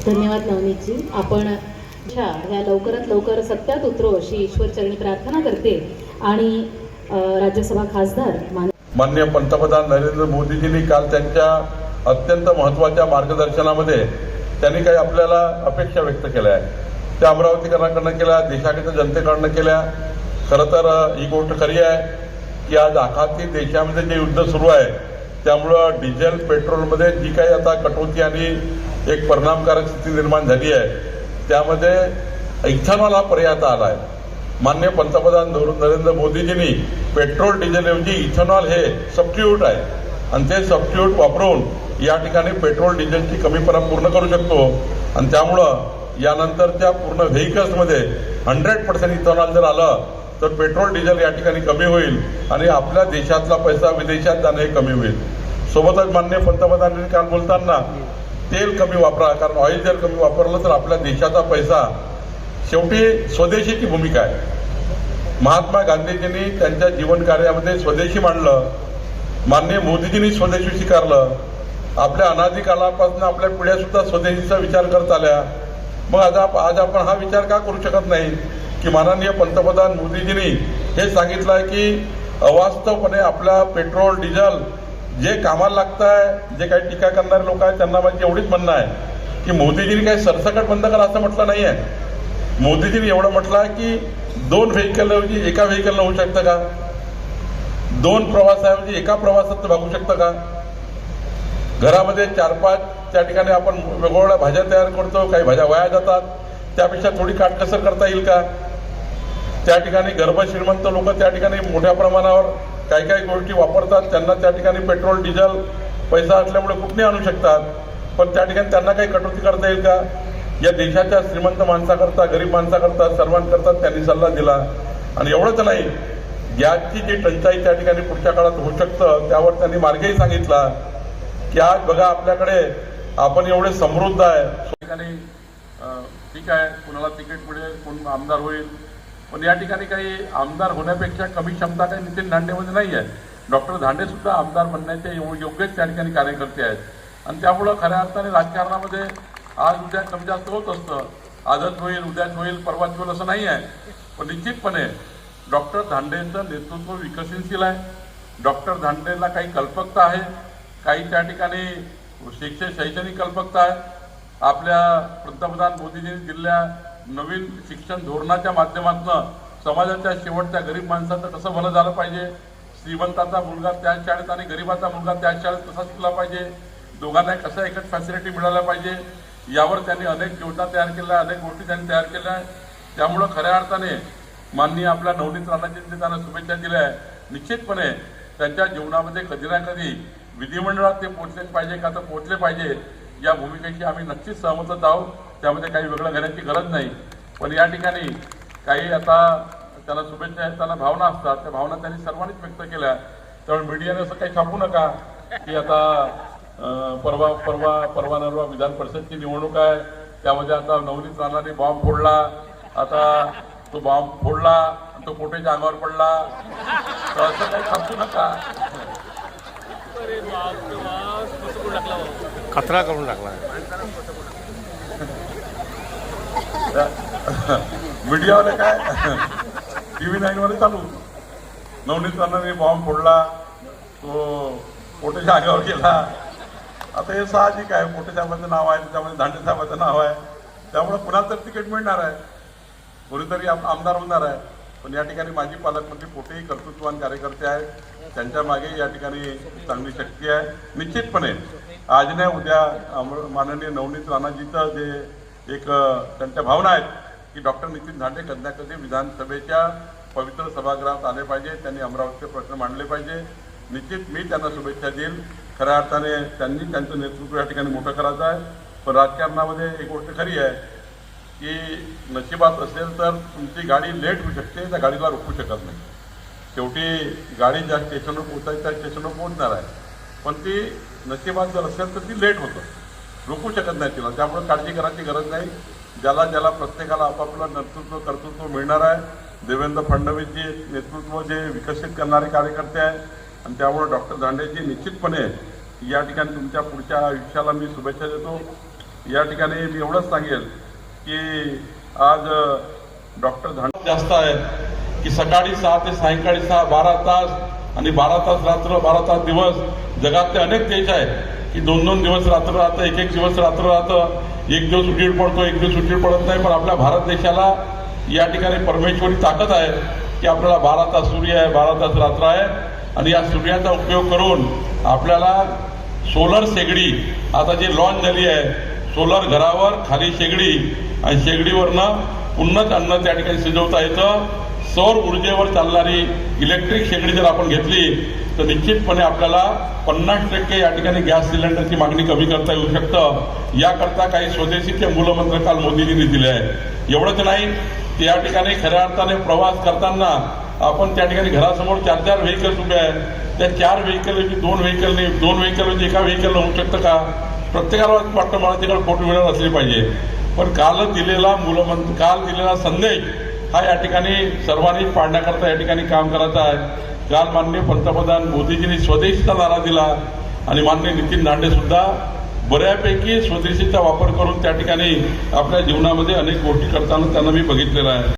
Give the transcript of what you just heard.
धन्यवाद नवनीतजी. आपण ह्या लवकरात लवकर सत्यात उतरो अशी ईश्वरचरणी प्रार्थना करते आणि राज्यसभा खासदार माननीय पंतप्रधान नरेंद्र मोदीजींनी काल त्यांच्या अत्यंत महत्त्वाच्या मार्गदर्शनामध्ये त्यांनी काही आपल्याला अपेक्षा व्यक्त केल्या आहेत. त्या अमरावतीकरांकडनं केल्या, देशाच्या जनतेकडनं केल्या. खरं तर ही गोष्ट खरी आहे की आज आखाती देशामध्ये जे युद्ध सुरू आहे त्यामुळं डिझेल पेट्रोलमध्ये जी काही आता कटोती आणि एक परिणामकारक स्थिती निर्माण झाली आहे त्यामध्ये इथेनॉल हा पर्याय आता आला आहे. माननीय पंतप्रधान नरेंद्र मोदीजींनी पेट्रोल डिझेलऐवजी इथेनॉल हे सबस्टिट्यूट आहे आणि ते सबस्टिट्यूट वापरून या ठिकाणी पेट्रोल डिझेलची कमीपणा पूर्ण करू शकतो आणि त्यामुळं यानंतरच्या पूर्ण व्हेकल्समध्ये 100% इथेनॉल जर आलं तर पेट्रोल डिझेल या ठिकाणी कमी होईल आणि आपल्या देशातला पैसा विदेशात जाणं हे कमी होईल. सोबतच माननीय पंतप्रधानांनी काल बोलताना तेल कमी वापरा, कारण ऑइल जर कमी वापरलं तर आपल्या देशाचा पैसा, शेवटी स्वदेशीची भूमिका आहे. महात्मा गांधीजींनी त्यांच्या जीवन कार्यामध्ये स्वदेशी मांडलं, माननीय मोदीजींनी स्वदेशी स्वीकारलं. आपल्या अनादी कालापासून आपल्या पिढ्या सुद्धा स्वदेशीचा विचार करत आल्या. मग आज आपण हा विचार का करू शकत नाही की माननीय पंतप्रधान मोदीजींनी हे सांगितलं आहे की अवास्तवपणे आपल्या पेट्रोल डिझेल जे कामाला लागत आहे, जे काही टीका करणारे लोक आहेत त्यांना माझी एवढीच म्हणणं आहे की मोदीजींनी काही सरसकट बंद करा असं म्हटलं नाही आहे. मोदीजींनी एवढं म्हटलं आहे की 2 व्हेकलऐवजी एका व्हेकलनं होऊ शकतं का, 2 प्रवासाऐवजी एका प्रवासात भागू शकतं का, घरामध्ये 4-5 त्या ठिकाणी आपण वेगवेगळ्या भाज्या तयार करतो, काही भाज्या वाया जातात, त्यापेक्षा थोडी काटकसर करता येईल का. त्या ठिकाणी गर्भ श्रीमंत लोक त्या ठिकाणी मोठ्या प्रमाणावर काही काही गोष्टी वापरतात, त्यांना त्या ठिकाणी पेट्रोल डिझेल पैसा असल्यामुळे कुठे आणू शकतात, पण त्या ठिकाणी त्यांना काही कटोती करता येईल का. या देशाच्या श्रीमंत माणसाकरता, गरीब माणसाकरता, सर्वांकरता त्यांनी सल्ला दिला. आणि एवढंच नाही, गॅसची जी टंचाई त्या ठिकाणी पुढच्या काळात होऊ शकतं त्यावर त्यांनी मार्गही सांगितला की आज बघा आपल्याकडे आपण एवढे समृद्ध आहे. ठिकाणी ठीक आहे, कुणाला तिकीट मिळेल, कोण आमदार होईल, पण या ठिकाणी काही आमदार होण्यापेक्षा कमी क्षमता काही नितीन धांडेमध्ये नाही आहे. डॉक्टर धांडे सुद्धा आमदार बनण्याचे योग्यच त्या ठिकाणी कार्यकर्ते आहेत आणि त्यामुळं खऱ्या अर्थाने राजकारणामध्ये आज उद्या कमी जास्त होत असतं. आजच होईल, उद्याच होईल, परवाच होईल असं नाही आहे. पण निश्चितपणे डॉक्टर धांडेंचं नेतृत्व विकसनशील आहे. डॉक्टर धांडेला काही कल्पकता आहे, काही त्या ठिकाणी शैक्षणिक कल्पकता आहे. आपल्या पंतप्रधान मोदीजींनी दिलेल्या नवीन शिक्षण धोरणाच्या माध्यमातून समाजाच्या शेवटच्या गरीब माणसाचं कसं भलं झालं पाहिजे, श्रीमंताचा मुलगा त्याच शाळेत आणि गरिबाचा मुलगा त्याच शाळेत कसा शिकला पाहिजे, दोघांना कशा एकच फॅसिलिटी मिळाल्या पाहिजे, यावर त्यांनी अनेक योजना तयार केल्या, अनेक गोष्टी त्यांनी तयार केल्या आहे. त्यामुळं खऱ्या अर्थाने माननीय आपल्या नवनीत राणाजींनी त्यांना शुभेच्छा दिल्या आहे. निश्चितपणे त्यांच्या जीवनामध्ये कधी ना कधी विधिमंडळात ते पोहोचलेच पाहिजे का तर पोहोचले पाहिजे, या भूमिकेशी आम्ही नक्कीच सहमतच आहोत. त्यामध्ये काही वेगळं घेण्याची गरज नाही. पण या ठिकाणी काही आता त्यांना शुभेच्छा आहेत, त्यांना भावना असतात, त्या भावना त्यांनी सर्वांनीच व्यक्त केल्या. त्यामुळे मीडियाने असं काही छापू नका की आता परवा नरवा विधान परिषदची निवडणूक आहे, त्यामध्ये आता नवनीत राणाने बॉम्ब फोडला, आता तो बॉम्ब फोडला आणि तो कोटेच्या अंगावर पडला, तर असं काही छापू नका. खतरा करून टाकला मीडियावाले काय TV 9 वर चालू, नवनीत राणाने बॉम्ब फोडला, तो कोटेच्या अंगावर गेला. आता हे साहजिक आहे, कोटे साहेबांचं नाव आहे, त्याच्यामध्ये धांडे साहेबांचं नाव आहे, त्यामुळे कुणाला तर तिकीट मिळणार आहे, कोणीतरी आमदार होणार आहे. पण या ठिकाणी माजी पालकमंत्री कोटेही कर्तृत्ववान कार्यकर्ते आहेत, त्यांच्या मागे या ठिकाणी चांगली शक्ती आहे. निश्चितपणे आज नाही उद्या माननीय नवनीत राणाजीचं जे एक त्यांच्या भावना आहेत की डॉक्टर नितीन धांडे कधी ना कधी विधानसभेच्या पवित्र सभागृहात आले पाहिजे, त्यांनी अमरावतीचे प्रश्न मांडले पाहिजे. निश्चित मी त्यांना शुभेच्छा देईल. खऱ्या अर्थाने त्यांनी त्यांचं नेतृत्व या ठिकाणी मोठं करायचं आहे. पण राजकारणामध्ये एक गोष्ट खरी आहे की नशिबात असेल तर तुमची गाडी लेट होऊ शकते, त्या गाडीला रोखू शकत नाही. शेवटी गाडी ज्या स्टेशनवर पोहोचायची त्या स्टेशनवर पोहोचणार आहे, पण ती नशिबात जर असेल तर ती लेट होतं, रोखू शकत नाही तिला. त्यामुळे काळजी करायची गरज नाही. ज्याला प्रत्येकाला आपापलं नेतृत्व कर्तृत्व मिळणार आहे. देवेंद्र फडणवीसजी नेतृत्व जे विकसित करणारे कार्यकर्ते आहेत, आणि त्यामुळे डॉक्टर दांडेजी निश्चितपणे या ठिकाणी तुमच्या पुढच्या आयुष्याला मी शुभेच्छा देतो. या ठिकाणी मी एवढंच सांगेल की आज डॉक्टर दांडे जास्त आहे की सकाळी 6 ते सायंकाळी 6 12 तास आणि 12 तास रात्र 12 तास दिवस. जगातले अनेक देश आहेत की 2-2 दिवस रात्र राहतं, एक दिवस रात्र राहतं, एक दिवस उजेड पडतो, एक दिवस उजेड पडत नाही. पण आपल्या भारत देशाला या ठिकाणी परमेश्वरी ताकद आहे की आपल्याला 12 तास सूर्य आहे, 12 तास रात्र आहे. आणि या सूर्याचा उपयोग करून आपल्याला सोलर शेगडी आता जी लॉन्च झाली आहे, सोलर घरावर खाली शेगडी आणि शेगडीवरनं पुन्हाच अन्न त्या ठिकाणी शिजवता येतं. सौर ऊर्जेवर चालणारी इलेक्ट्रिक शेगडी जर आपण घेतली तर निश्चितपणे आपल्याला 50% या ठिकाणी गॅस सिलेंडरची मागणी कमी करता येऊ शकतं. याकरता काही स्वदेशीचे मूलमंत्र काल मोदीजींनी दिले आहे. एवढंच नाही, त्या ठिकाणी खऱ्या अर्थाने प्रवास करताना आपण त्या ठिकाणी घरासमोर 4-4 व्हेकल्स उभे आहेत. त्या 4 व्हेकलची 2 व्हेकल एका व्हेकलला होऊ शकतं का? प्रत्येकाला वाटतं मला तिकडे 4 व्हीलर असली पाहिजे. पण काल दिलेला संदेश हा या ठिकाणी सर्वांनी पाळण्याकरता या ठिकाणी काम करायचं आहे. काल माननीय पंतप्रधान मोदीजींनी स्वदेशीचा नारा दिला आणि माननीय नितीन दांडे सुद्धा बऱ्यापैकी स्वदेशीचा वापर करून त्या ठिकाणी आपल्या जीवनामध्ये अनेक गोष्टी करताना त्यांना मी बघितलेलं आहे.